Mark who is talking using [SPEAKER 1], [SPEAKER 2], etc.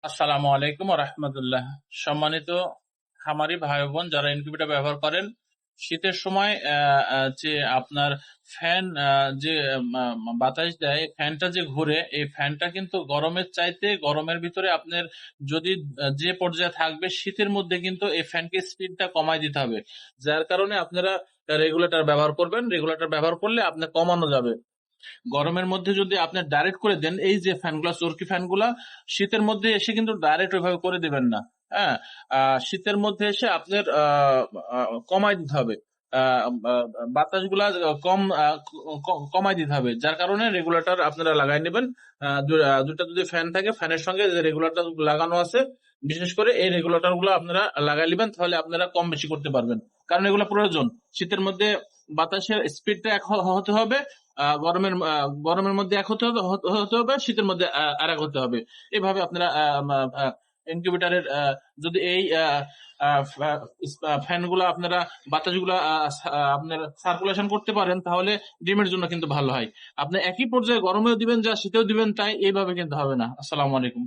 [SPEAKER 1] আসসালামু আলাইকুম রহমতুল্লাহ। সম্মানিত খামারি ভাই বোন যারা ইনকিউবেটর ব্যবহার করেন, শীতের সময় যে আপনার ফ্যান যে বাতাস দেয়, ফ্যানটা যে ঘুরে, এই ফ্যানটা কিন্তু গরমের চাইতে গরমের ভিতরে আপনার যদি যে পর্যায়ে থাকবে, শীতের মধ্যে কিন্তু এই ফ্যানকে স্পিডটা কমায় দিতে হবে। যার কারণে আপনারা রেগুলেটর ব্যবহার করবেন। রেগুলেটর ব্যবহার করলে আপনার কমানো যাবে। গরমের মধ্যে যদি আপনি ডাইরেক্ট করে দেন, এই যে ফ্যানগুলা, চরকি ফ্যানগুলা, শীতের মধ্যে এসে কিন্তু ডাইরেক্ট ওইভাবে করে দিবেন না। হ্যাঁ, শীতের মধ্যে এসে আপনার কমাই দিতে হবে। আহ, আহ, বাতাসগুলা কম কমাই দিতে হবে। যার কারণে রেগুলেটর আপনারা লাগাই নেবেন। দুটা যদি ফ্যান থাকে, ফ্যানের সঙ্গে যে রেগুলেটর লাগানো আছে, বিশেষ করে এই রেগুলেটর গুলো আপনারা লাগাই নেবেন, তাহলে আপনারা কম বেশি করতে পারবেন। কারণ এগুলো প্রয়োজন। শীতের মধ্যে বাতাসের স্পিডটা এক হতে হবে, গরমের মধ্যে এক হতে হবে, শীতের মধ্যে আর এক হতে হবে। এভাবে আপনারা ইনকিউবেটরের যদি এই ফ্যান গুলা আপনারা বাতাস গুলা আপনার সার্কুলেশন করতে পারেন, তাহলে ডিমের জন্য কিন্তু ভালো হয়। আপনি একই পর্যায়ে গরমেও দিবেন যা শীতেও দিবেন তাই, এইভাবে কিন্তু হবে না। আসসালামু আলাইকুম।